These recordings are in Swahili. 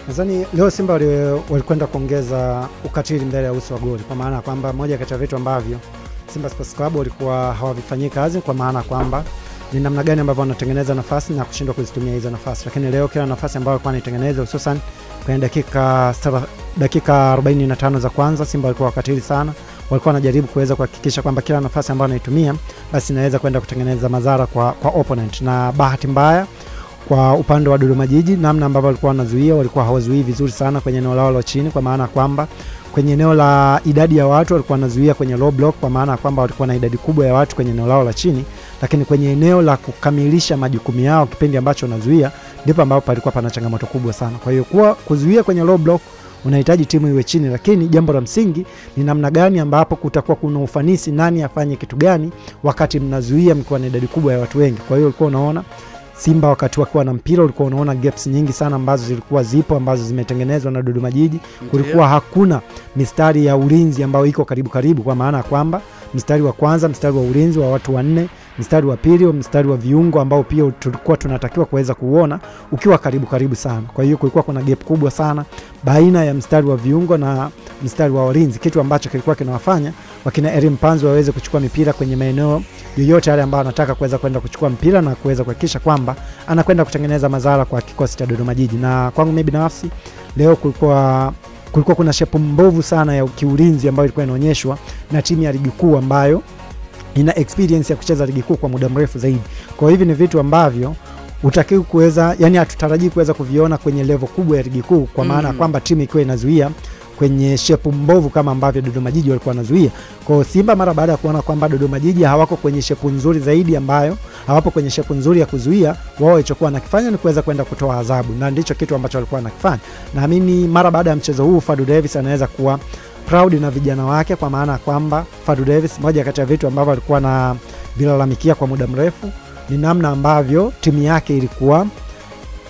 Nadhani leo Simba walikwenda kuongeza ukatili mbele ya uso wa goli, kwa maana kwamba moja kati ya vitu ambavyo Simba Sports Club walikuwa hawavifanyii kazi, kwa maana kwamba ni namna gani ambavyo wanatengeneza nafasi na kushindwa kuzitumia hizo nafasi. Lakini leo kila nafasi ambayo walikuwa wanaitengeneza, hususan kwenye dakika 45 za kwanza, Simba walikuwa wakatili sana. Walikuwa wanajaribu kuweza kuhakikisha kwamba kila nafasi ambayo wanaitumia basi inaweza kwenda kutengeneza madhara kwa opponent, na bahati mbaya kwa upande wa Dodoma Jiji, namna ambavyo walikuwa wanazuia, walikuwa hawazuii vizuri sana kwenye eneo lao la chini, kwa maana kwamba kwenye eneo la idadi ya watu walikuwa wanazuia kwenye low block, kwa maana kwamba walikuwa na idadi kubwa ya watu kwenye eneo lao la chini, lakini kwenye eneo la kukamilisha majukumu yao kipindi ambacho wanazuia ndipo ambapo palikuwa pana changamoto kubwa sana. Kwa hiyo kuzuia kwenye low block unahitaji timu iwe chini, lakini jambo la msingi ni namna gani ambapo kutakuwa kuna ufanisi, nani afanye kitu gani wakati mnazuia mkiwa na idadi kubwa ya watu wengi. Kwa hiyo ulikuwa unaona Simba wakati wakiwa na mpira, ulikuwa unaona gaps nyingi sana ambazo zilikuwa zipo, ambazo zimetengenezwa na Dodoma Jiji. Kulikuwa hakuna mistari ya ulinzi ambayo iko karibu, kwa maana kwamba mstari wa kwanza, mstari wa ulinzi wa watu wanne, mstari wa pili, mstari wa viungo ambao pia tulikuwa tunatakiwa kuweza kuona ukiwa karibu sana. Kwa hiyo kulikuwa kuna gap kubwa sana baina ya mstari wa viungo na mstari wa ulinzi, kitu ambacho kilikuwa kinawafanya wakina Erim Panzo waweze kuchukua mipira kwenye maeneo yoyote yale ambayo anataka kuweza kwenda kuchukua mpira na kuweza kuhakikisha kwamba anakwenda kutengeneza madhara kwa kikosi cha Dodoma Jiji. Na kwangu mimi binafsi leo kulikuwa kuna shepu mbovu sana ya kiulinzi ambayo ilikuwa inaonyeshwa na timu ya ligi kuu ambayo ina experience ya kucheza ligi kuu kwa muda mrefu zaidi. Kwa hivyo ni vitu ambavyo utakiwa kuweza, yani hatutarajii kuweza kuviona kwenye level kubwa ya ligi kuu, kwa maana kwamba timu ikiwa inazuia kwenye shepu mbovu kama ambavyo Dodoma Jiji walikuwa wanazuia. Kwa Simba mara baada ya kuona kwamba Dodoma Jiji hawako kwenye shepu nzuri zaidi, ambayo hawapo kwenye shepu nzuri ya kuzuia, wao walichokuwa wanakifanya ni kuweza kwenda kutoa adhabu, na ndicho kitu ambacho walikuwa wanakifanya. Naamini mara baada ya mchezo huu Fadlu Davis anaweza kuwa proud na vijana wake, kwa maana kwamba Fadlu Davis, moja kati ya vitu ambavyo alikuwa na vilalamikia kwa muda mrefu ni namna ambavyo timu yake ilikuwa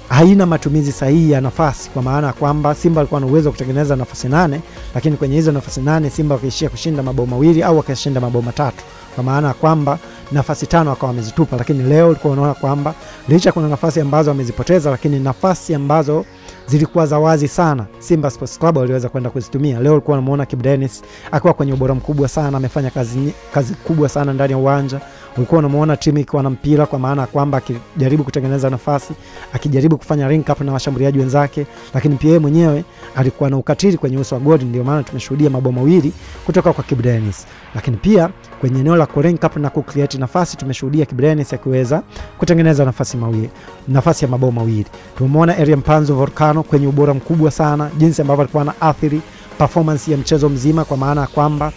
haina matumizi sahihi ya nafasi, kwa maana kwamba Simba alikuwa na uwezo kutengeneza nafasi 8, lakini kwenye hizo nafasi 8 Simba wakaishia kushinda mabao mawili au wakashinda mabao matatu, kwa maana kwamba nafasi 5 akawa wamezitupa. Lakini leo ulikuwa unaona kwamba licha kuna nafasi ambazo wamezipoteza, lakini nafasi ambazo zilikuwa za wazi sana Simba Sports Club waliweza kwenda kuzitumia. Leo ulikuwa unamuona Kibu Denis akiwa kwenye ubora mkubwa sana, amefanya kazi kubwa sana ndani ya uwanja. Ulikuwa unamuona timu ikiwa na mpira, kwa maana kwamba akijaribu kutengeneza nafasi, akijaribu kufanya link up na washambuliaji wenzake, lakini pia yeye mwenyewe alikuwa na ukatili kwenye uso wa goli. Ndio maana tumeshuhudia mabao mawili kutoka kwa Kibu Denis. Lakini pia kwenye eneo la link up na kucreate nafasi tumeshuhudia Kibu Denis akiweza kutengeneza nafasi ya mabao mawili. Tumeona Erim Panzo Volcano kwenye ubora mkubwa sana, jinsi ambavyo alikuwa na athiri performance ya mchezo mzima, kwa maana kwamba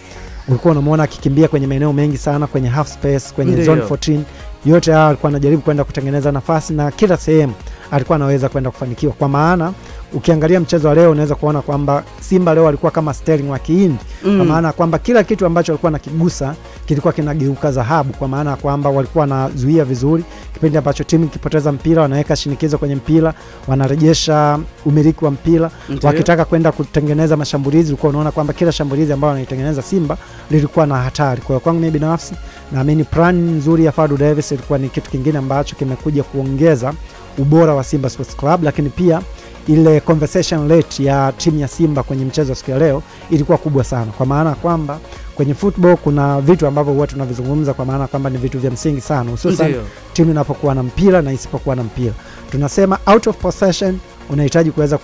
ulikuwa unamuona akikimbia kwenye maeneo mengi sana, kwenye half space, kwenye zone 14, yote haya alikuwa anajaribu kwenda kutengeneza nafasi, na kila sehemu alikuwa anaweza kwenda kufanikiwa. Kwa maana ukiangalia mchezo wa leo unaweza kuona kwamba Simba leo alikuwa kama Sterling wa Kihindi, kwa maana kwamba kila kitu ambacho alikuwa anakigusa kilikuwa kinageuka dhahabu, kwa maana kwamba walikuwa wanazuia vizuri. Kipindi ambacho timu ikipoteza mpira wanaweka shinikizo kwenye mpira, wanarejesha umiliki wa mpira, wakitaka kwenda kutengeneza mashambulizi. Ulikuwa unaona kwamba kila shambulizi ambalo wanaitengeneza Simba lilikuwa na hatari. Kwa hiyo kwangu mimi binafsi naamini plan nzuri ya Fadlu Davis ilikuwa ni kitu kingine ambacho kimekuja kuongeza ubora wa Simba Sports Club, lakini pia ile conversation rate ya timu ya Simba kwenye mchezo siku ya leo ilikuwa kubwa sana, kwa maana kwamba kwenye football kuna vitu ambavyo huwa tunavizungumza, kwa maana kwamba ni vitu vya msingi sana, hususan timu inapokuwa na mpira na isipokuwa na mpira. Tunasema out of possession unahitaji kuweza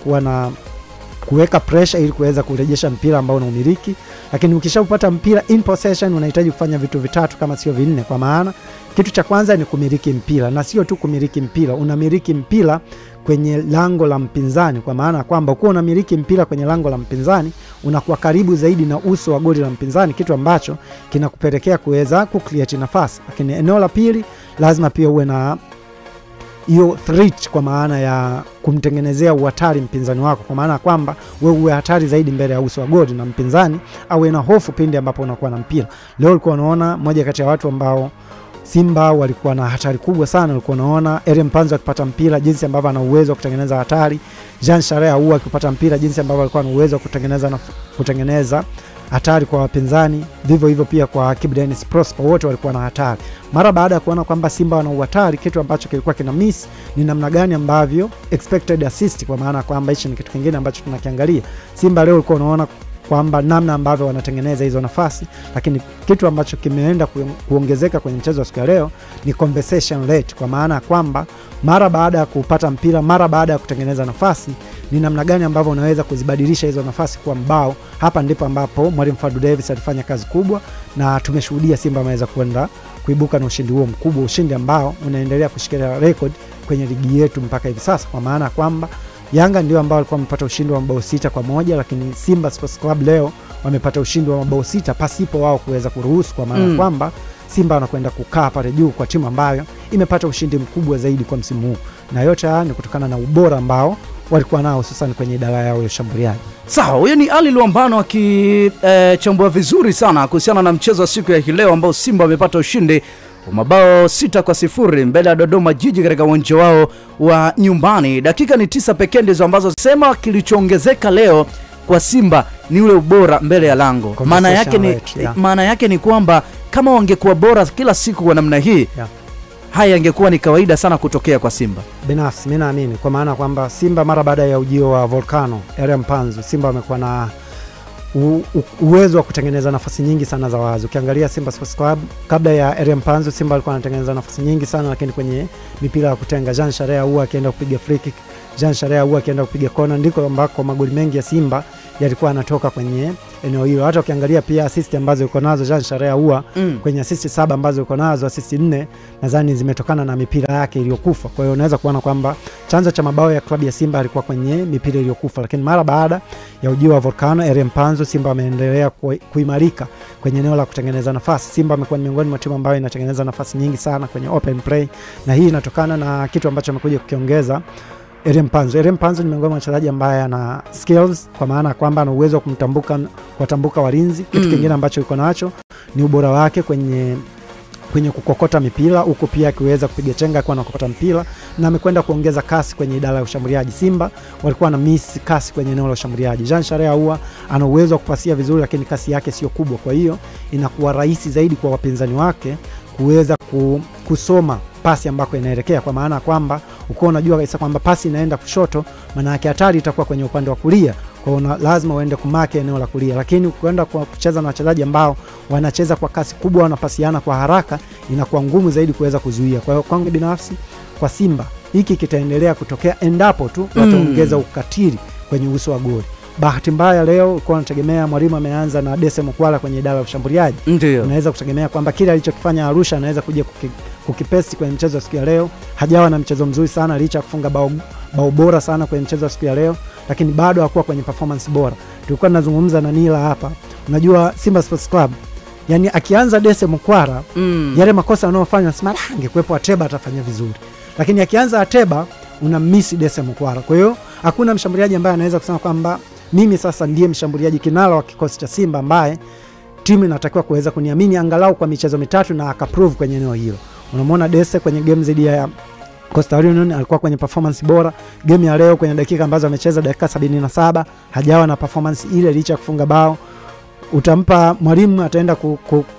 kuweka pressure ili kuweza kurejesha mpira ambao unaumiliki, lakini ukishapata mpira in possession unahitaji kufanya vitu vitatu kama sio vinne, kwa maana kitu cha kwanza ni kumiliki mpira, na sio tu kumiliki mpira, unamiliki mpira kwenye lango la mpinzani, kwa maana kwamba ukiwa unamiliki mpira kwenye lango la mpinzani unakuwa karibu zaidi na uso wa goli la mpinzani, kitu ambacho kinakupelekea kuweza kucreate nafasi. Lakini eneo la pili lazima pia uwe na hiyo threat, kwa maana ya kumtengenezea uhatari mpinzani wako, kwa maana kwamba wewe uwe hatari zaidi mbele ya uso wa goli na mpinzani awe na hofu pindi ambapo unakuwa na mpira. Leo ulikuwa unaona moja kati ya watu ambao Simba walikuwa na hatari kubwa sana. Ulikuwa unaona Elie Mpanzu akipata mpira jinsi ambavyo ana uwezo wa kutengeneza hatari, Jean Charles Ahoua akipata mpira jinsi ambavyo alikuwa na uwezo wa kutengeneza hatari kwa wapinzani, vivyo hivyo pia kwa Kibu Denis Prosper, wote walikuwa na hatari. Mara baada ya kuona kwamba Simba wana uhatari, kitu ambacho kilikuwa kina miss ni namna gani ambavyo expected assist, kwa maana kwamba hichi ni kitu kingine ambacho tunakiangalia. Simba leo ulikuwa unaona kwamba namna ambavyo wanatengeneza hizo nafasi, lakini kitu ambacho kimeenda kuongezeka kwenye mchezo wa siku ya leo ni conversation rate, kwa maana kwamba mara baada ya kupata mpira, mara baada ya kutengeneza nafasi, ni namna gani ambavyo unaweza kuzibadilisha hizo nafasi kwa mbao. Hapa ndipo ambapo Mwalimu Fadlu Davis alifanya kazi kubwa, na tumeshuhudia Simba ameweza kwenda kuibuka na ushindi huo mkubwa, ushindi ambao unaendelea kushikilia record kwenye ligi yetu mpaka hivi sasa, kwa maana kwamba Yanga ndio ambao walikuwa wamepata ushindi wa mabao 6-1, lakini Simba Sports Club leo wamepata ushindi wa mabao 6 pasipo wao kuweza kuruhusu, kwa maana kwamba Simba wanakwenda kukaa pale juu kwa timu ambayo imepata ushindi mkubwa zaidi kwa msimu huu, na yote haya ni kutokana na ubora ambao walikuwa nao hususan kwenye idara yao ya shambuliaji. Sawa, huyo ni Ali Luambano akichambua vizuri sana kuhusiana na mchezo wa siku ya leo ambao Simba wamepata ushindi mabao 6-0 mbele ya Dodoma Jiji katika uwanja wao wa nyumbani. Dakika ni 9 pekee ndizo ambazo sema kilichoongezeka leo kwa Simba ni ule ubora mbele ya lango. Maana yake ni kwamba kama wangekuwa bora kila siku kwa namna hii, haya yangekuwa ni kawaida sana kutokea kwa Simba. Binafsi mimi naamini, kwa maana kwamba Simba mara baada ya ujio wa Volcano Elie Mpanzu, Simba wamekuwa na uwezo wa kutengeneza nafasi nyingi sana za wazi. Ukiangalia Simba Sports Club kabla ya Elie Mpanzu, Simba alikuwa anatengeneza nafasi nyingi sana, lakini kwenye mipira ya kutenga, Jean Charles Ahoua akienda kupiga free kick, Jean Charles Ahoua akienda kupiga kona, ndiko ambako magoli mengi ya Simba yalikuwa yanatoka kwenye eneo hilo. Hata ukiangalia pia assist ambazo yuko nazo Jean Charles Ahoua, kwenye assist 7 ambazo yuko nazo, assist 4 nadhani zimetokana na mipira yake iliyokufa. Kwa hiyo unaweza kuona kwamba chanzo cha mabao ya klabu ya Simba alikuwa kwenye mipira iliyokufa, lakini mara baada ya ujio wa Volcano Elie Mpanzu, Simba ameendelea kuimarika kwenye eneo la kutengeneza nafasi. Simba amekuwa miongoni mwa timu ambayo inatengeneza nafasi nyingi sana kwenye open play, na hii inatokana na kitu ambacho amekuja kukiongeza Elie Mpanzu. Elie Mpanzu ni miongoni mwa wachezaji ambaye ana skills, kwa maana kwamba ana uwezo wa kuwatambuka walinzi. Kitu kingine ambacho yuko nacho ni ubora wake kwenye kukokota mipira, huko pia akiweza kupiga chenga kwa nakokota mpira, na amekwenda kuongeza kasi kwenye idara ya ushambuliaji. Simba walikuwa na miss kasi kwenye eneo la ushambuliaji. Jean Charles Ahoua ana uwezo wa kupasia vizuri, lakini kasi yake sio kubwa, kwa hiyo inakuwa rahisi zaidi kwa wapinzani wake kuweza kusoma pasi ambako inaelekea, kwa maana kwamba uko unajua kabisa kwamba pasi inaenda kushoto, maana yake hatari itakuwa kwenye upande wa kulia, kwa hiyo lazima uende kumake eneo la kulia. Lakini ukienda kucheza na wachezaji ambao wanacheza kwa kasi kubwa, wanapasiana kwa haraka, inakuwa ngumu zaidi kuweza kuzuia. Kwa hiyo kwangu binafsi, kwa Simba hiki kitaendelea kutokea endapo tu wataongeza ukatili kwenye uso wa goli. Bahati mbaya leo ulikuwa unategemea mwalimu ameanza na Dese Mokwala kwenye idara ya ushambuliaji. Unaweza kutegemea kwamba kile alichokifanya Arusha anaweza kuja kukipesti kwenye mchezo wa siku ya leo. Hajawa na mchezo mzuri sana licha kufunga bao bora sana kwenye mchezo wa siku ya leo, lakini bado hakuwa kwenye performance bora. Tulikuwa tunazungumza na Nila hapa. Unajua Simba Sports Club, yani akianza Dese Mokwala, yale makosa anayofanya nasema angekuepo Ateba atafanya vizuri. Lakini akianza Ateba una miss Dese Mokwala. Kwa hiyo hakuna mshambuliaji ambaye anaweza kusema kwamba mimi sasa ndiye mshambuliaji kinara wa kikosi cha Simba ambaye timu inatakiwa kuweza kuniamini angalau kwa michezo mitatu na akaprove kwenye eneo hilo. Unamwona Dese kwenye game zidi ya Coastal Union alikuwa kwenye performance bora. Game ya leo kwenye dakika ambazo amecheza dakika 77 hajawa na performance ile licha kufunga bao. Utampa mwalimu ataenda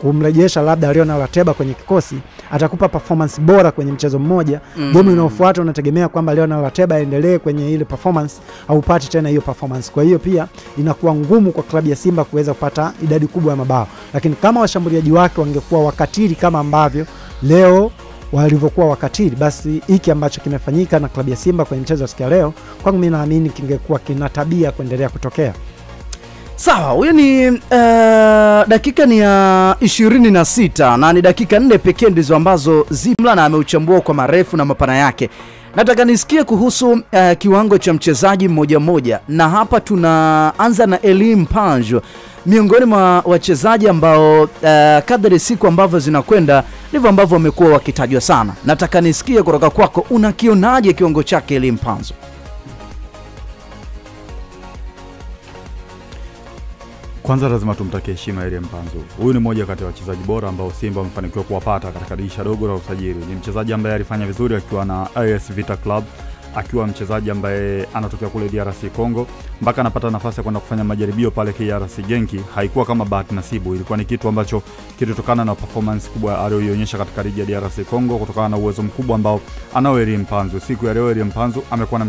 kumrejesha labda Leonel Ateba kwenye kikosi, atakupa performance bora kwenye mchezo mmoja. Game inayofuata unategemea kwamba Leonel Ateba aendelee kwenye ile performance au upate tena hiyo performance. Kwa hiyo pia inakuwa ngumu kwa klabu ya Simba kuweza kupata idadi kubwa ya mabao. Lakini kama washambuliaji wake wangekuwa wakatili kama ambavyo leo walivyokuwa wakatili, basi hiki ambacho kimefanyika na klabu ya Simba kwenye mchezo wa siku ya leo, kwangu mimi naamini kingekuwa kina tabia kuendelea kutokea. Sawa, huyo ni dakika ni ya 26 na ni dakika 4 pekee ndizo ambazo Zimla na ameuchambua kwa marefu na mapana yake. Nataka nisikie kuhusu kiwango cha mchezaji mmoja mmoja, na hapa tunaanza na Elie Mpanzu, miongoni mwa wachezaji ambao kadri siku ambavyo zinakwenda ndivyo ambavyo wamekuwa wakitajwa sana. Nataka nisikie kutoka kwako, unakionaje kiwango chake Elie Mpanzu? Kwanza lazima tumtakie heshima Elie Mpanzu. Huyu ni mmoja kati ya wachezaji bora ambao Simba wamefanikiwa kuwapata katika dirisha dogo la usajili. Ni mchezaji ambaye alifanya vizuri akiwa na AS Vita Club, akiwa mchezaji ambaye anatokea kule DRC Congo, mpaka anapata nafasi ya kwenda kufanya majaribio pale KRC Genki. Haikuwa kama bahati nasibu, ilikuwa ni kitu ambacho kilitokana na performance kubwa aliyoionyesha katika ligi ya DRC Congo, kutokana na uwezo mkubwa ambao anao Elie Mpanzu. Siku ya leo Elie Mpanzu amekuwa na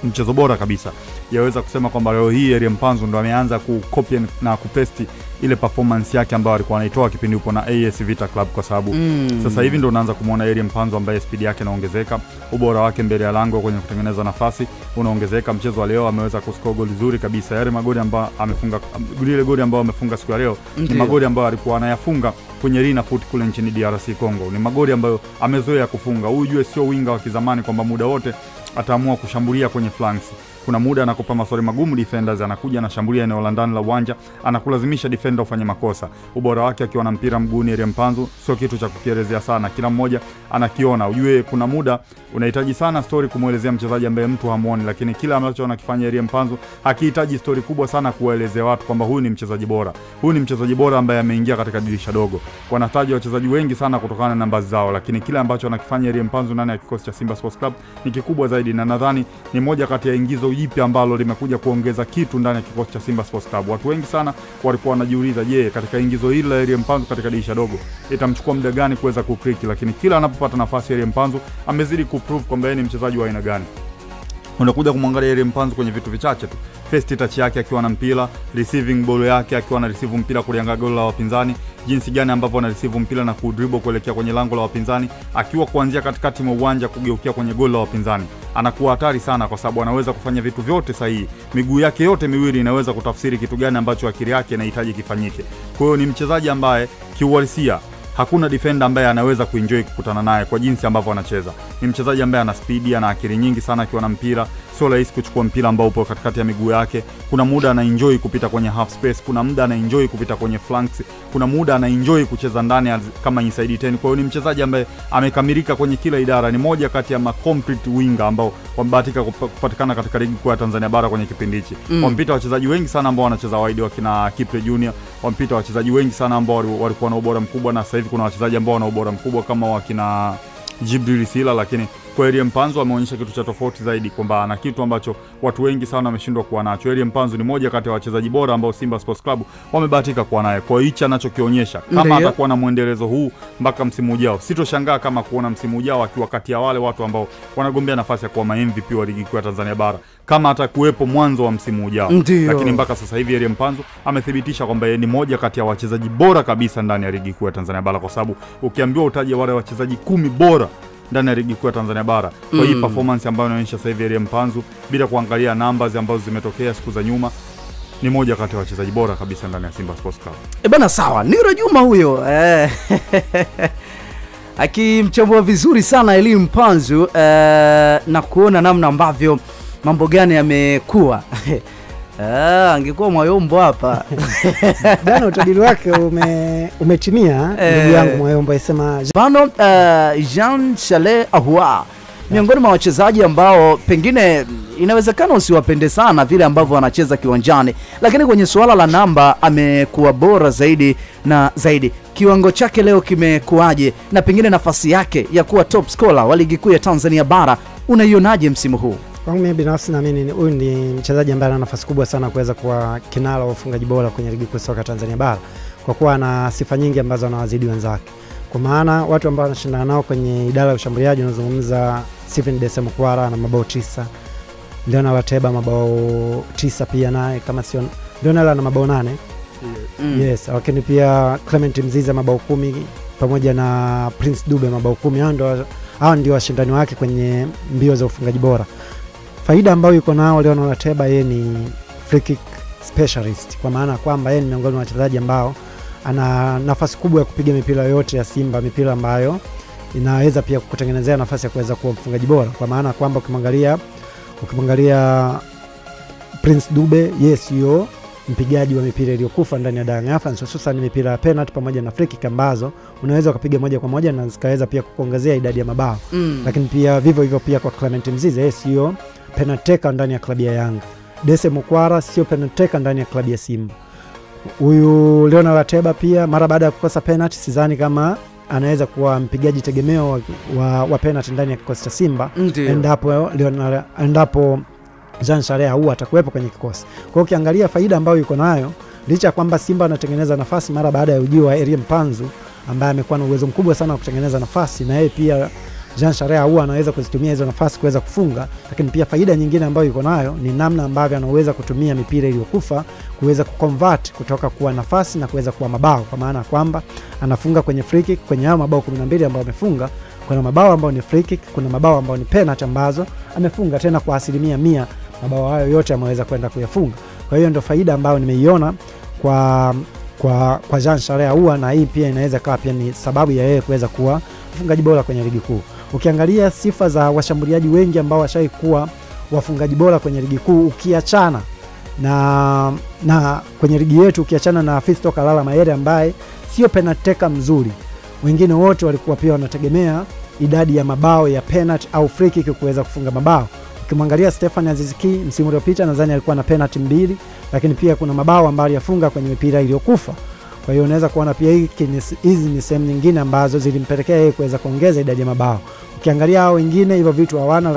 mchezo bora kabisa. Yaweza kusema kwamba leo hii Elie Mpanzu ndo ameanza kukopia na kupesti ile performance yake ambayo alikuwa anaitoa kipindi upo na AS Vita Club, kwa sababu sasa hivi ndo unaanza kumuona Elie Mpanzu ambaye speed yake inaongezeka, ubora wake mbele ya lango kwenye kutengeneza nafasi unaongezeka. Mchezo wa leo ameweza kuscore goli nzuri kabisa. Yale magoli ambayo amefunga, ile goli ambayo amefunga siku ya leo ni magoli ambayo alikuwa anayafunga kwenye Rina Foot kule nchini DRC Congo. Ni magoli ambayo amezoea kufunga. Huyu jue sio winga wa kizamani kwamba muda wote ataamua kushambulia kwenye flanks. Kuna muda anakupa maswali magumu defenders, anakuja anashambulia eneo la ndani la uwanja, anakulazimisha defender ufanye makosa. Ubora wake akiwa na mpira mguuni Elie Mpanzu sio kitu cha kukielezea sana, kila mmoja anakiona. Ujue kuna muda unahitaji sana story kumuelezea mchezaji ambaye mtu hamuoni, lakini kila ambacho anakifanya Elie Mpanzu hakihitaji story kubwa sana kuelezea watu kwamba huyu ni mchezaji bora. Huyu ni mchezaji bora ambaye ameingia katika dirisha dogo. Wanataja wachezaji wengi sana kutokana na namba zao, lakini kila ambacho anakifanya Elie Mpanzu ndani ya kikosi cha Simba Sports Club ni kikubwa zaidi, na nadhani ni moja kati ya ingizo jipya ambalo limekuja kuongeza kitu ndani ya kikosi cha Simba Sports Club. Watu wengi sana walikuwa wanajiuliza, je, katika ingizo hili la Elie Mpanzu katika dirisha dogo itamchukua muda gani kuweza kuclick, lakini kila anapopata nafasi Elie Mpanzu amezidi kuprove kwamba yeye ni mchezaji wa aina gani. Unakuja kumwangalia Elie Mpanzu kwenye vitu vichache tu. First touch yake akiwa na mpira, receiving ball yake akiwa na receive mpira kulianga goli la wapinzani, jinsi gani ambavyo ana receive mpira na kudribble kuelekea kwenye lango la wapinzani, akiwa kuanzia katikati mwa uwanja kugeukia kwenye goli la wapinzani. Anakuwa hatari sana kwa sababu anaweza kufanya vitu vyote sahihi. Miguu yake yote miwili inaweza kutafsiri kitu gani ambacho akili yake inahitaji kifanyike. Kwa hiyo ni mchezaji ambaye kiuhalisia hakuna defender ambaye anaweza kuenjoy kukutana naye kwa jinsi ambavyo anacheza. Ni mchezaji ambaye ana speed, ana akili nyingi sana akiwa na mpira. Sio rahisi kuchukua mpira ambao upo katikati ya miguu yake. Kuna muda ana enjoy kupita kwenye half space, kuna muda ana enjoy kupita kwenye flanks, kuna muda ana enjoy kucheza ndani kama inside 10. Kwa hiyo ni mchezaji ambaye amekamilika kwenye kila idara. Ni moja kati ya complete winger ambao wamebahatika kupatikana katika ligi kuu ya Tanzania bara kwenye kipindi hichi. Wampita wachezaji wengi sana ambao wanacheza wide, wakina Kipre Junior. Wampita wachezaji wengi sana ambao walikuwa na ubora mkubwa, na sasa hivi kuna wachezaji ambao wana ubora mkubwa kama wakina Jibril Sila, lakini kwa Elie Mpanzu ameonyesha kitu cha tofauti zaidi, kwamba ana kitu ambacho watu wengi sana wameshindwa kuwa nacho. Elie Mpanzu ni moja kati ya wachezaji bora ambao Simba Sports Club wamebahatika kuwa naye. Kwa hicho anachokionyesha, kama atakuwa na muendelezo huu mpaka msimu ujao, sitoshangaa kama kuona msimu ujao akiwa kati ya wale watu ambao wanagombea nafasi ya kuwa MVP wa ligi kuu ya Tanzania bara, kama atakuwepo mwanzo wa msimu ujao. Lakini mpaka sasa hivi Elie Mpanzu amethibitisha kwamba yeye ni moja kati ya wachezaji bora kabisa ndani ya ligi kuu ya Tanzania bara, kwa sababu ukiambiwa utaje wale wachezaji 10 bora ndani ya ligi kuu ya Tanzania bara, kwa hii performance ambayo anaonyesha sasa hivi Elie Mpanzu, bila kuangalia numbers ambazo zimetokea siku za nyuma, ni moja kati ya wachezaji bora kabisa ndani ya Simba Sports Club. Bana, sawa, Niro Juma huyo akimchambua vizuri sana Elie Mpanzu na kuona namna ambavyo mambo gani yamekuwa. Angekuwa Mwayombo hapa. Bana, utabiri wake umetimia, ndugu yangu Mwayombo yasema. Bano Jean Charles Ahoua miongoni mwa wachezaji ambao pengine inawezekana usiwapende sana vile ambavyo wanacheza kiwanjani, lakini kwenye suala la namba amekuwa bora zaidi na zaidi. Kiwango chake leo kimekuaje, na pengine nafasi yake ya kuwa top scorer wa ligi kuu ya Tanzania bara unaionaje msimu huu? Kwangu mimi binafsi naamini huyu ni mchezaji ambaye ana nafasi kubwa sana kuweza kuwa kinara wa ufungaji bora kwenye ligi kuu soka Tanzania bara, kwa kuwa ana sifa nyingi ambazo anawazidi wenzake. Kwa maana watu ambao wanashindana nao kwenye idara ya ushambuliaji, unazungumza Stephen Desemukwara na mabao 9, Leonard Lateba mabao 9 pia naye, kama sio Leonard na mabao 8. Yes, lakini pia Clement Mzize mabao 10 pamoja na Prince Dube mabao 10. Hao ndio washindani wake kwenye mbio za ufungaji bora. Faida ambayo yuko nao Leonard Lateba, yeye ni free kick specialist, kwa maana kwamba yeye ni miongoni mwa wachezaji ambao ana nafasi kubwa ya kupiga mipira yote ya Simba, mipira ambayo inaweza pia kukutengenezea nafasi ya kuweza kuwa mfungaji bora, kwa maana kwamba ukimwangalia Prince Dube, yes, yo mpigaji wa mipira iliyokufa ndani ya Young Africans, hususan mipira ya penalty pamoja na free kick ambazo unaweza kupiga moja kwa moja na zikaweza pia kukuongezea idadi ya mabao. Lakini pia vivyo hivyo pia kwa Clement Mzize, yes, yo penalty taker ndani ya klabu ya Yanga. Desemukwara sio penalty taker ndani ya klabu ya Simba. Huyu Leonard Ateba pia mara baada ya kukosa penalty, sidhani kama anaweza kuwa mpigaji tegemeo wa penalty ndani ya kikosi cha Simba endapo Jean Charles Ahoua atakuwepo kwenye kikosi. Kwa hiyo ukiangalia faida ambayo yuko nayo, licha kwamba Simba anatengeneza nafasi mara baada ya ujio wa Elie Mpanzu ambaye amekuwa na uwezo mkubwa sana wa kutengeneza nafasi, na yeye pia Jean Charles Ahoua anaweza kuzitumia hizo nafasi kuweza kufunga, lakini pia faida nyingine ambayo yuko nayo ni namna ambavyo anaweza kutumia mipira iliyokufa kuweza kuconvert kutoka kuwa nafasi na kuweza kuwa mabao, kwa maana kwamba anafunga kwenye free kick. Kwenye hao mabao 12 ambao amefunga, kuna mabao ambao ni free kick, kuna mabao ambao ni penalty ambazo amefunga tena kwa 100%. Mabao hayo yote ameweza kwenda kuyafunga. Kwa hiyo ndio faida ambayo nimeiona kwa Jean Charles Ahoua, na hii pia inaweza kuwa pia ni sababu ya yeye kuweza kuwa mfungaji bora kwenye ligi kuu. Ukiangalia sifa za washambuliaji wengi ambao washai kuwa wafungaji bora kwenye ligi kuu, ukiachana na kwenye ligi yetu, ukiachana na Fiston Kalala Mayele ambaye sio penalty taker mzuri, wengine wote walikuwa pia wanategemea idadi ya mabao ya penalty au free kick kuweza kufunga mabao. Ukimwangalia Stefan Aziz Ki msimu uliopita nadhani alikuwa na penalty 2, lakini pia kuna mabao ambayo aliyafunga kwenye mipira iliyokufa. Kwa hiyo unaweza kuona pia hizi ni sehemu nyingine ambazo zilimpelekea yeye kuweza kuongeza idadi ya mabao. Ukiangalia hao wengine hivyo vitu hawana,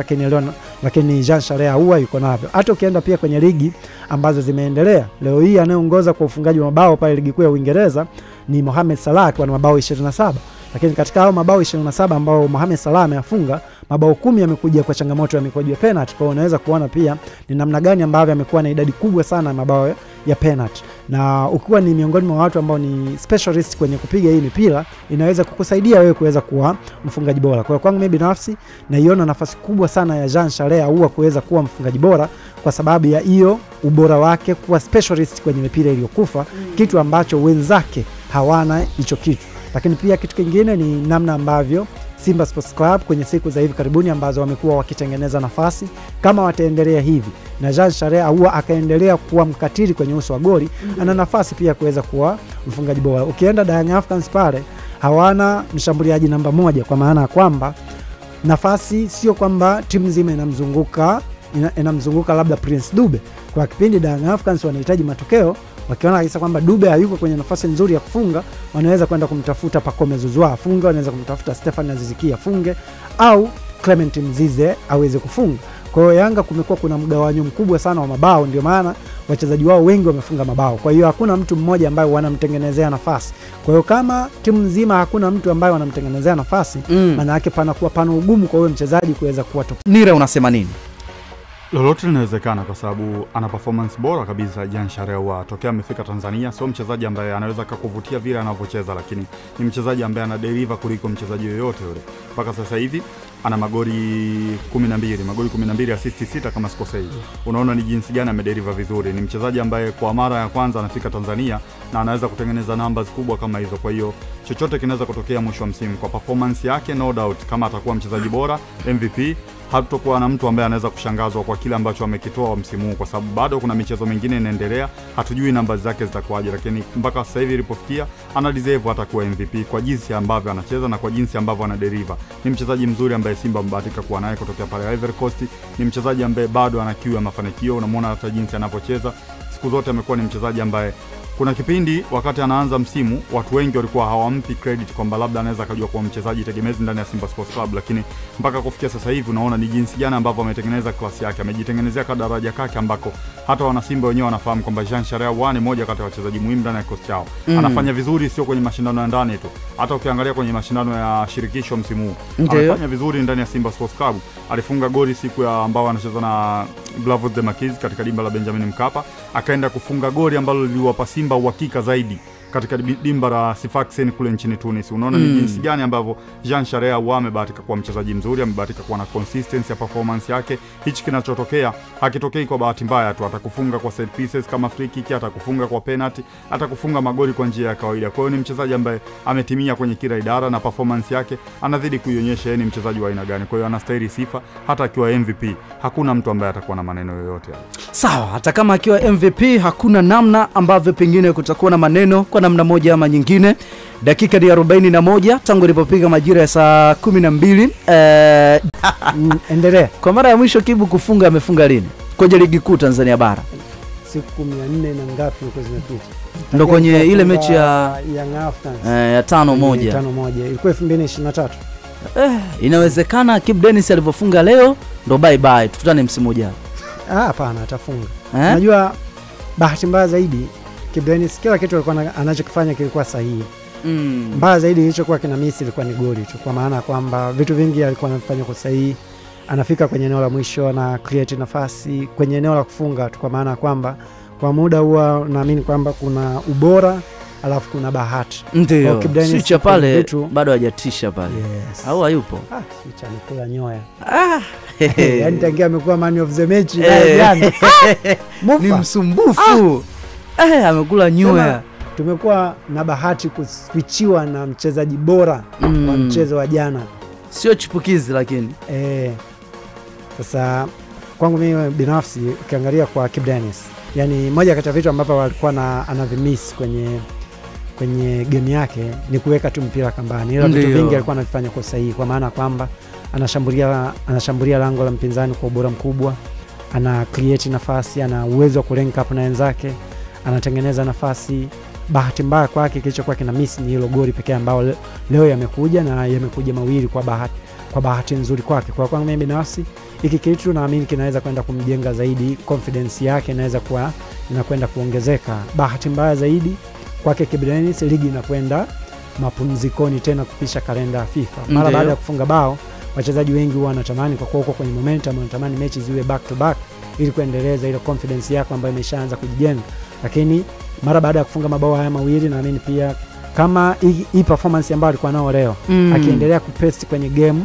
lakini Jean Charles Ahoua yuko navyo. Hata ukienda pia kwenye ligi ambazo zimeendelea, leo hii anayeongoza kwa ufungaji wa mabao pale ligi kuu ya Uingereza ni Mohamed Salah kwa mabao 27. Lakini katika hao mabao 27 ambao Mohamed Salah amefunga, mabao 10 yamekuja kwa changamoto ya mikwaju ya penalty. Kwa hiyo unaweza kuona pia ni namna gani ambavyo amekuwa na idadi kubwa sana ya mabao ya penalty. Na ukiwa ni miongoni mwa watu ambao ni specialist kwenye kupiga hii mipira, inaweza kukusaidia wewe kuweza kuwa mfungaji bora. Kwa hiyo kwangu mimi binafsi naiona nafasi kubwa sana ya Jean Charles Ahoua kuweza kuwa mfungaji bora kwa sababu ya hiyo ubora wake kuwa specialist kwenye mipira iliyokufa, kitu ambacho wenzake hawana hicho kitu. Lakini pia kitu kingine ni namna ambavyo Simba Sports Club kwenye siku za hivi karibuni ambazo wamekuwa wakitengeneza nafasi, kama wataendelea hivi na Jean Charles Ahoua akaendelea kuwa mkatili kwenye uso wa goli, ana nafasi pia kuweza kuwa mfungaji bora. Ukienda Young Africans pale hawana mshambuliaji namba 1, kwa maana kwamba nafasi sio kwamba timu nzima inamzunguka labda Prince Dube. Kwa kipindi Young Africans wanahitaji matokeo, wakiona kabisa kwamba Dube hayuko kwenye nafasi nzuri ya kufunga, wanaweza kwenda kumtafuta Pacome Zouzoua afunge, wanaweza kumtafuta Stefan Aziz Ki afunge, au Clement Mzize aweze kufunga. Kwa hiyo Yanga kumekuwa kuna mgawanyo mkubwa sana wa mabao, ndio maana wachezaji wao wengi wamefunga mabao. Kwa hiyo hakuna mtu mmoja ambaye wanamtengenezea nafasi. Kwa hiyo kama timu nzima hakuna mtu ambaye wanamtengenezea nafasi, maana yake panakuwa pana ugumu kwa huyo mchezaji kuweza kuwa top. Nira, unasema nini? Lolote linawezekana kwa sababu ana performance bora kabisa Jean Charles Ahoua tokea amefika Tanzania. Sio mchezaji ambaye anaweza kukuvutia vile anavyocheza, lakini ni mchezaji ambaye ana deliver kuliko mchezaji yoyote yule. Mpaka sasa hivi ana magoli 12, assist 6 kama sikosei. Unaona ni jinsi gani amedeliver vizuri. Ni mchezaji ambaye kwa mara ya kwanza anafika Tanzania na anaweza kutengeneza numbers kubwa kama hizo. Kwa hiyo chochote kinaweza kutokea mwisho wa msimu. Kwa performance yake no doubt kama atakuwa mchezaji bora MVP, hatakuwa na mtu ambaye anaweza kushangazwa kwa kile ambacho amekitoa msimu huu, kwa sababu bado kuna michezo mingine inaendelea, hatujui namba zake zitakuwaje, lakini mpaka sasa hivi ilipofikia ana deserve atakuwa MVP kwa jinsi ambavyo anacheza na kwa jinsi ambavyo ana deliver. Ni mchezaji mzuri ambaye Simba mbahatika kuwa naye kutokea pale Ivory Coast. Ni mchezaji ambaye bado ana kiu ya mafanikio, unamwona hata jinsi anapocheza. Siku zote amekuwa ni mchezaji ambaye kuna kipindi wakati anaanza msimu watu wengi walikuwa hawampi credit kwamba labda anaweza kujua kuwa mchezaji tegemezi ndani ya Simba Sports Club, lakini mpaka kufikia sasa hivi unaona ni jinsi gani ambavyo ametengeneza klasi yake, amejitengenezea daraja kake ambako hata wana Simba wenyewe wanafahamu kwamba Jean Charles Ahoua ni moja kati ya wachezaji muhimu ndani ya kikosi chao. Anafanya vizuri sio kwenye mashindano ya ndani tu, hata ukiangalia kwenye mashindano ya shirikisho msimu huu anafanya vizuri ndani ya Simba Sports Club. Alifunga goli siku ya ambao anacheza na Blavos de Maquis katika dimba la Benjamin Mkapa, akaenda kufunga goli ambalo liliwapa Simba uhakika zaidi katika dimba la Sfaxien kule nchini Tunis. Unaona ni jinsi gani ambavyo Jean Charles Ahoua amebahatika kuwa mchezaji mzuri, amebahatika kuwa na consistency ya performance yake. Hichi kinachotokea hakitokei kwa bahati mbaya tu, atakufunga kwa set pieces kama free kick, atakufunga kwa penalty, atakufunga magoli kwa njia ya kawaida. Kwa hiyo ni mchezaji ambaye ametimia kwenye kila idara na performance yake anazidi kuionyesha yeye ni mchezaji wa aina gani. Kwa hiyo anastahili sifa hata akiwa MVP. Hakuna mtu ambaye atakuwa na maneno yoyote. Sawa, hata kama akiwa MVP hakuna namna ambavyo pengine kutakuwa na maneno kwa namna moja ama nyingine. Dakika ni 41 tangu ilipopiga majira ya saa 12. Endelea. Kwa mara ya mwisho Kibu amefunga lini kwenye ligi kuu Tanzania bara? Siku 400 na ngapi huko zimepita. Ndo kwenye ile mechi ya Young Africans ya 5-1. 5-1 ilikuwa 2023. Inawezekana Kibu Denis alivyofunga leo ndo bye bye, tukutane msimu ujao. Hapana, atafunga. Unajua bahati mbaya zaidi Kibu Denis kila kitu alikuwa anachokifanya kilikuwa sahihi. Mbaya zaidi ilichokuwa kina miss ilikuwa ni goli tu, kwa maana kwamba vitu vingi alikuwa anafanya kwa sahihi. Anafika kwenye eneo la mwisho na create nafasi kwenye eneo la kufunga tu, kwa maana kwamba kwa muda huwa naamini kwamba kuna ubora alafu kuna bahati. Ndio. Switcha pale bado hajatisha pale. Yes. Au hayupo? Switcha amekula nyoya. Yaani tangia amekuwa man of the match jana. Ni msumbufu. Amekula nyoya. Tumekuwa na bahati kuswitchiwa na mchezaji bora wa mchezo wa jana. Sio chipukizi lakini. Sasa kwangu mimi binafsi ukiangalia kwa Kibu Denis, yani moja kati ya vitu ambavyo walikuwa anavimiss kwenye game yake ni kuweka tu mpira kambani. Ila vitu vingi alikuwa anafanya kwa sahihi, kwa maana kwamba anashambulia lango la mpinzani kwa ubora mkubwa, ana create nafasi, ana uwezo wa kulenga up na wenzake, anatengeneza nafasi. Bahati mbaya kwake kilichokuwa kina miss ni hilo goli pekee ambao leo yamekuja, na yamekuja mawili kwa bahati nzuri kwake. Kwa kwangu mimi binafsi hiki kitu naamini kinaweza kwenda kumjenga zaidi, confidence yake inaweza kuwa inakwenda kuongezeka. Bahati mbaya zaidi kwake Kibu Denis, ligi inakwenda mapumzikoni tena kupisha kalenda ya FIFA. Mara baada ya kufunga bao, wachezaji wengi huwa wanatamani kwa kuwa huko kwenye momentum, wanatamani mechi ziwe back to back ili kuendeleza ile confidence yako ambayo imeshaanza kujijenga. Lakini mara baada ya kufunga mabao haya mawili, naamini pia kama hii performance ambayo alikuwa nao leo akiendelea kupesti kwenye game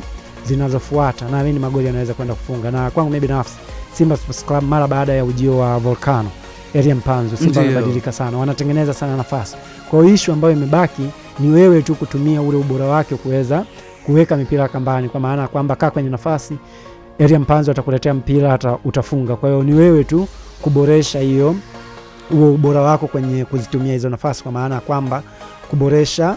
zinazofuata, naamini magoli yanaweza kwenda kufunga. Na kwangu mimi binafsi Simba Sports Club mara baada ya ujio wa Volcano Elie Mpanzu, Simba wamebadilika sana, wanatengeneza sana nafasi. Kwa hiyo issue ambayo imebaki ni wewe tu kutumia ule ubora wake kuweza kuweka mipira kambani, kwa maana kwamba kaa kwenye nafasi, Elie Mpanzu atakuletea mpira, utafunga. Kwa hiyo ni wewe tu kuboresha hiyo ubora wako kwenye kuzitumia hizo nafasi, kwa maana kwamba kuboresha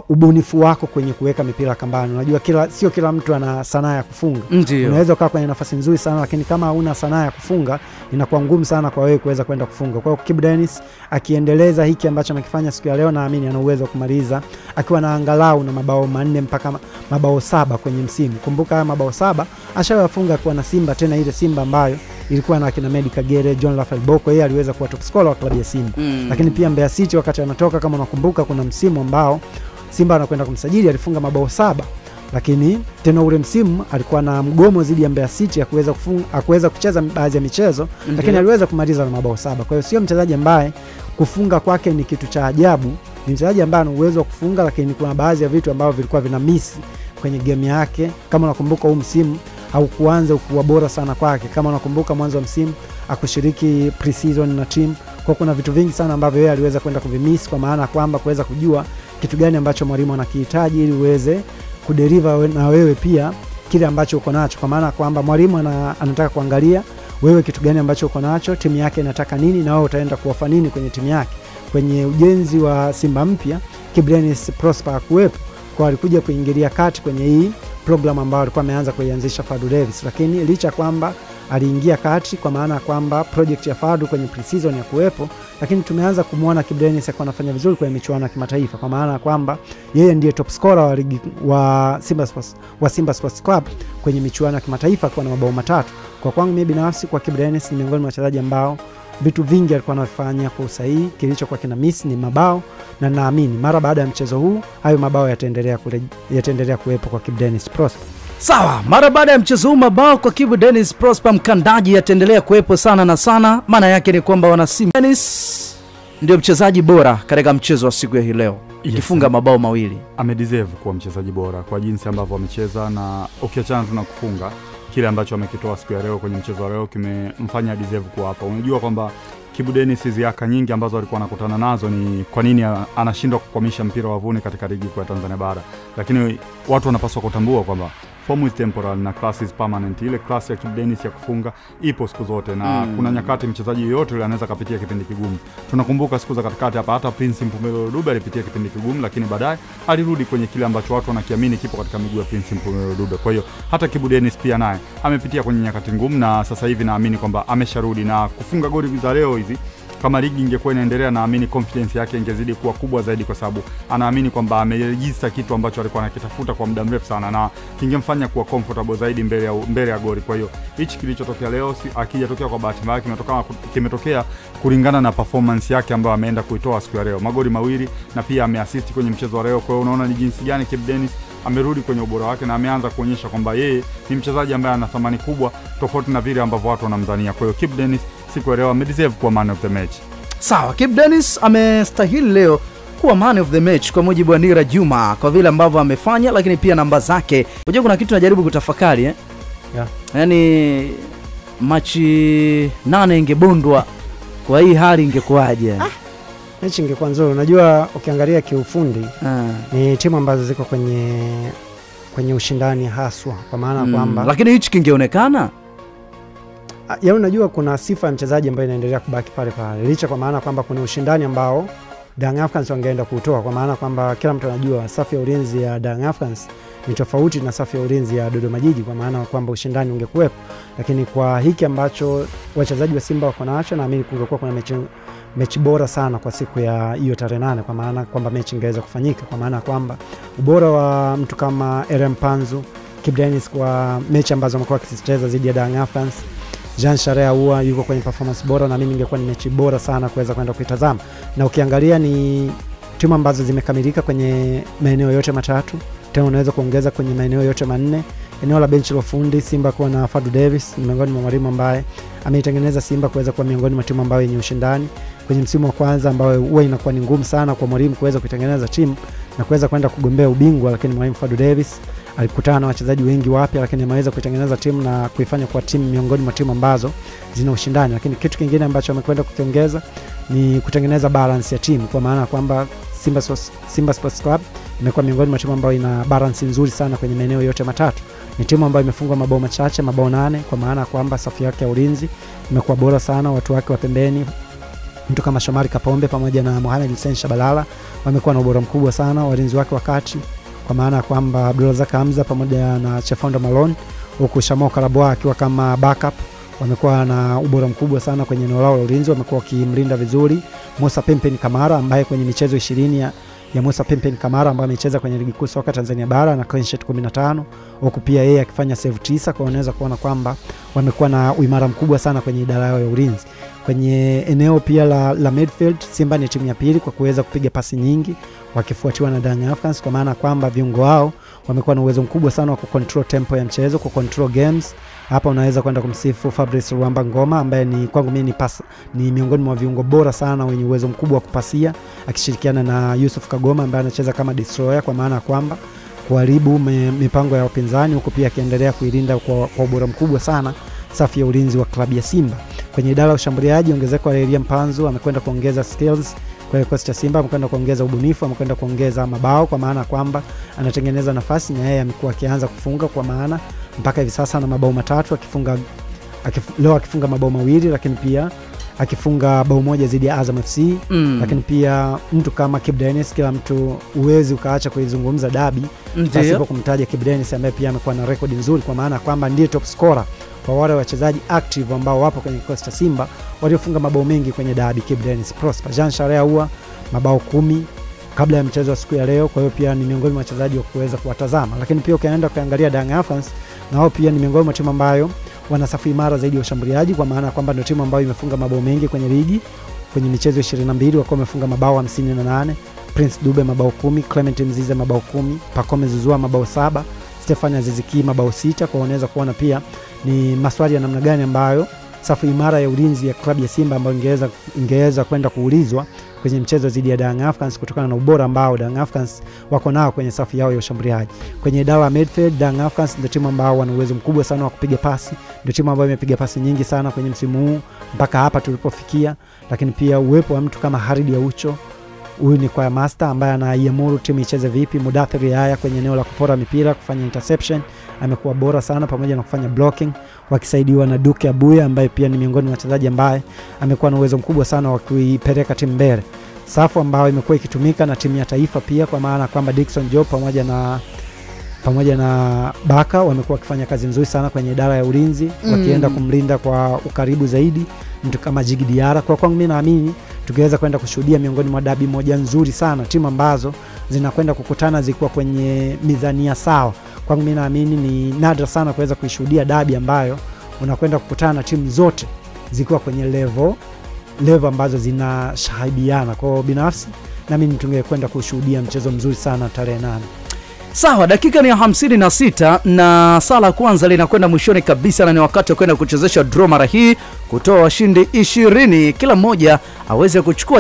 ubunifu wako kwenye kuweka mipira kambani. Unajua sio kila mtu ana sanaa ya kufunga. Unaweza kukaa kwenye nafasi nzuri sana, lakini kama huna sanaa ya kufunga inakuwa ngumu sana kwa wewe kuweza kwenda kufunga. Kwa hiyo Kibu Denis akiendeleza hiki ambacho amekifanya siku ya leo, naamini ana uwezo wa kumaliza akiwa na angalau na mabao 4 mpaka mabao 7 kwenye msimu. Kumbuka haya mabao 7 ashawafunga kwa na Simba, tena ile Simba ambayo ilikuwa na akina Medi Kagere, John Rafael Boko, yeye aliweza kuwa top scorer wa klabu ya Simba. Lakini pia Mbeya City wakati anatoka, kama unakumbuka, kuna msimu ambao Simba anakwenda kumsajili alifunga mabao 7, lakini tena ule msimu alikuwa na mgomo dhidi ya Mbeya City hakuweza kucheza baadhi ya michezo, lakini aliweza kumaliza na mabao 7. Kwa hiyo sio mchezaji ambaye kufunga kwake ni kitu cha ajabu, ni mchezaji ambaye ana uwezo wa kufunga, lakini kuna baadhi ya vitu ambavyo vilikuwa vina miss kwenye game yake. Kama unakumbuka huu msimu au kuanza kuwa bora sana kwake, kama unakumbuka mwanzo wa msimu akushiriki pre-season na team, kwa kuna vitu vingi sana ambavyo yeye aliweza kwenda kuvimiss, kwa maana kwamba kuweza kujua kitu gani ambacho mwalimu anakihitaji ili uweze kudeliver na wewe pia kile ambacho uko nacho, kwa maana kwamba mwalimu anataka kuangalia wewe kitu gani ambacho uko nacho, timu yake inataka nini, na wewe utaenda kuofa nini kwenye timu yake. Kwenye ujenzi wa Simba mpya Kibu Denis Prosper kuwepo, kwa alikuja kuingilia kati kwenye hii program ambayo alikuwa ameanza kuianzisha Fadu Davis, lakini licha kwamba aliingia kati, kwa maana kwamba project ya Fadu kwenye pre-season ya kuwepo, lakini tumeanza kumuona Kibu Denis akiwa anafanya vizuri kwenye michuano ya kimataifa, kwa maana kwamba yeye ndiye top scorer wa ligi wa Simba Sports Club kwenye michuano ya kimataifa kwa na mabao 3. Kwa kwangu mimi binafsi, kwa Kibu Denis ni miongoni mwa wachezaji ambao vitu vingi alikuwa anafanya kwa usahihi, kilichokuwa kina miss ni mabao, na naamini mara baada ya mchezo huu hayo mabao yataendelea kuwepo kwa Kibu Denis Prosper. Sawa, mara baada ya mchezo huu mabao kwa Kibu Denis Prosper mkandaji yataendelea kuwepo sana na sana. Maana yake ni kwamba wana Simba Denis ndio mchezaji bora katika mchezo wa siku ya hii leo, ikifunga mabao 2. Amedeserve kuwa mchezaji bora kwa jinsi ambavyo amecheza, na ukiachana tuna kufunga, kile ambacho amekitoa siku ya leo kwenye mchezo wa leo kimemfanya deserve kuwa hapa. Unajua kwamba Kibu Denis ziaka nyingi ambazo alikuwa anakutana nazo ni kwa nini anashindwa kukwamisha mpira wavuni katika ligi kuu ya Tanzania bara, lakini watu wanapaswa kutambua kwamba form is temporal na class is permanent. Ile class ya Kibu Denis ya kufunga ipo siku zote, na kuna nyakati mchezaji yote yule anaweza kupitia kipindi kigumu. Tunakumbuka siku za katikati hapa hata Prince Mpumelelo Dube alipitia kipindi kigumu, lakini baadaye alirudi kwenye kile ambacho watu wanakiamini kipo katika miguu ya Prince Mpumelelo Dube. Kwa hiyo hata Kibu Denis pia naye amepitia kwenye nyakati ngumu, na sasa hivi naamini kwamba amesharudi, na kufunga goli za leo hizi kama ligi ingekuwa inaendelea, naamini confidence yake ingezidi kuwa kubwa zaidi, kwa sababu anaamini kwamba ameregister kitu ambacho alikuwa anakitafuta kwa muda mrefu sana, na kingemfanya kuwa comfortable zaidi mbele ya goli. Kwa hiyo hichi kilichotokea leo akijatokea kwa bahati mbaya, kimetokea kulingana na performance yake ambayo ameenda kuitoa siku ya leo. Magoli mawili na pia ameassist kwenye mchezo wa leo. Kwa hiyo unaona ni jinsi gani Kibu Denis amerudi kwenye ubora wake na ameanza kuonyesha kwamba yeye ni mchezaji ambaye ana thamani kubwa tofauti na vile ambavyo watu wanamdhania. Kwa hiyo Kibu Denis siku ya leo amedeserve kuwa man of the match. Sawa, Kibu Denis amestahili leo kuwa man of the match kwa mujibu wa Nira Juma kwa vile ambavyo amefanya, lakini pia namba zake. Unajua kuna kitu najaribu kutafakari Yeah. Yaani machi 8 ingebondwa kwa hii hali ingekuwaje? Mechi ingekuwa nzuri. Unajua ukiangalia kiufundi ni timu ambazo ziko kwenye ushindani haswa, kwa maana kwamba lakini hichi kingeonekana ya unajua kuna sifa ya mchezaji ambaye inaendelea kubaki pale pale licha, kwa maana kwamba kuna ushindani ambao Young Africans wangeenda kutoa, kwa maana kwamba kila mtu anajua safu ya ulinzi ya Young Africans ni tofauti na safu ya ulinzi ya Dodoma Jiji, kwa maana kwamba ushindani ungekuwepo. Lakini kwa hiki ambacho wachezaji wa Simba wako nacho, naamini kungekuwa kuna mechi bora sana kwa siku ya hiyo tarehe 8, kwa maana kwamba mechi ingeweza kufanyika, kwa maana kwamba ubora wa mtu kama RM Panzu, Kibu Denis kwa mechi ambazo wamekuwa wakisicheza dhidi ya Young Africans, Jean Sharea huwa yuko kwenye performance bora, na mimi ingekuwa ni mechi bora sana kuweza kwenda kuitazama. Na ukiangalia ni timu ambazo zimekamilika kwenye maeneo yote matatu, tena unaweza kuongeza kwenye maeneo yote manne. Eneo la benchi la ufundi, Simba kuwa na Fadu Davis ni miongoni mwa mwalimu ambaye ameitengeneza Simba kuweza kuwa miongoni mwa timu ambayo yenye ushindani kwenye msimu wa kwanza, ambao huwa inakuwa ni ngumu sana kwa mwalimu kuweza kuitengeneza timu na kuweza kwenda kugombea ubingwa. Lakini mwalimu Fadu Davis alikutana na wachezaji wengi wapya, lakini ameweza kuitengeneza timu na kuifanya kuwa timu miongoni mwa timu ambazo zina ushindani. Lakini kitu kingine ambacho amekwenda kukiongeza ni kutengeneza balance ya timu, kwa maana kwamba Simba Sports Club imekuwa miongoni mwa timu ambayo ina balance nzuri sana kwenye maeneo yote matatu. Ni timu ambayo imefungwa mabao machache, mabao 8, kwa maana kwamba safu yake ya ulinzi imekuwa bora sana. Watu wake wa pembeni, mtu kama Shomari Kapombe pamoja na Mohamed Hussein Shabalala, wamekuwa na ubora mkubwa sana. Walinzi wake wakati, kwa maana kwamba Abdulrazak Hamza pamoja na Chefondo Malone, huku Shamo Karabwa akiwa kama backup, wamekuwa na ubora mkubwa sana kwenye eneo lao la ulinzi. Wamekuwa wakimlinda vizuri Musa Pimpin Kamara, ambaye kwenye michezo 20 ya Musa Pimpin Kamara ambaye amecheza kwenye ligi kuu soka Tanzania bara na clean sheet 15, huku pia yeye akifanya save 9. Kwa unaweza kuona kwamba wamekuwa na uimara mkubwa sana kwenye idara yao ya ulinzi. Kwenye eneo pia la midfield, Simba ni timu ya pili kwa kuweza kupiga pasi nyingi, wakifuatiwa na Young Africans, kwa maana kwamba viungo wao wamekuwa na uwezo mkubwa sana wa kucontrol tempo ya mchezo, kucontrol games. Hapa unaweza kwenda kumsifu Fabrice Ruamba Ngoma, ambaye ni kwangu mimi ni miongoni mwa viungo bora sana wenye uwezo mkubwa wa kupasia, akishirikiana na Yusuf Kagoma ambaye anacheza kama destroyer, kwa maana kwamba kuharibu mipango ya wapinzani, huko pia akiendelea kuilinda kwa ubora mkubwa sana safu ya ulinzi wa klabu ya Simba. Kwenye idara ya ushambuliaji, ongezeko la Elia Mpanzu amekwenda kuongeza skills kwa kikosi cha Simba, amekwenda kuongeza ubunifu, amekwenda kuongeza mabao, kwa maana kwamba anatengeneza nafasi na yeye amekuwa akianza kufunga, kwa maana mpaka hivi sasa na mabao 3, leo akifunga mabao 2, lakini pia akifunga bao 1 dhidi ya Azam FC. Lakini pia mtu kama Kibu Denis, kila mtu uwezi ukaacha kuizungumza dabi pasipo kumtaja Kibu Denis, ambaye pia amekuwa na rekodi nzuri, kwa maana kwamba ndiye top scorer kwa wale wachezaji active ambao wapo kwenye kikosi cha Simba waliofunga mabao mengi kwenye dabi. Kibu Denis Prosper Jean Sharea huwa mabao 10 kabla ya mchezo wa siku ya leo, kwa hiyo pia ni miongoni mwa wachezaji wa kuweza kuwatazama. Lakini pia ukienda kuangalia Young Africans, na wao pia ni miongoni mwa timu ambayo wana safu imara zaidi ya ushambuliaji, kwa maana kwamba ndio timu ambayo imefunga mabao mengi kwenye ligi. Kwenye michezo 22 wako wamefunga mabao 58. Prince Dube mabao 10, Clement Mzize mabao 10, Pacome Zouzoua mabao 7, Stefan Aziziki mabao 6. Kwa unaweza kuona pia ni maswali ya namna gani ambayo safu imara ya ulinzi ya klabu ya Simba ambayo ingeweza kwenda kuulizwa kwenye mchezo dhidi ya Young Africans, kutokana na ubora ambao Young Africans wako nao kwenye safu yao ya ushambuliaji. Kwenye idara ya midfield, Young Africans ndio timu ambao wana uwezo mkubwa sana wa kupiga pasi, ndio timu ambayo imepiga pasi nyingi sana kwenye msimu huu mpaka hapa tulipofikia. Lakini pia uwepo wa mtu kama Haridi Aucho, huyu ni kwa master ambaye anaiamuru timu icheze vipi. Mudathiri haya kwenye eneo la kupora mipira, kufanya interception, amekuwa bora sana pamoja na kufanya blocking, wakisaidiwa na Duke Abuya ambaye pia ni miongoni mwa wachezaji ambaye amekuwa na uwezo mkubwa sana wa kuipeleka timu mbele. Safu ambayo imekuwa ikitumika na timu ya taifa pia, kwa maana kwamba Dickson Job pamoja na Baka wamekuwa wakifanya kazi nzuri sana kwenye idara ya ulinzi, wakienda kumlinda kwa ukaribu zaidi mtu kama Djigui Diarra. Kwa kwangu mimi naamini tungeweza kwenda kushuhudia miongoni mwa dabi moja nzuri sana, timu ambazo zinakwenda kukutana zikiwa kwenye mizania sawa. Kwangu mimi naamini ni nadra sana kuweza kuishuhudia dabi ambayo unakwenda kukutana na timu zote zikiwa kwenye level ambazo zinashahibiana. Kwa binafsi na mimi tungekwenda kushuhudia mchezo mzuri sana tarehe 8. Sawa, dakika ni ya 56 na sala kwanza linakwenda mwishoni kabisa, na ni wakati wa kwenda kuchezesha draw mara hii, kutoa washindi 20 kila mmoja aweze kuchukua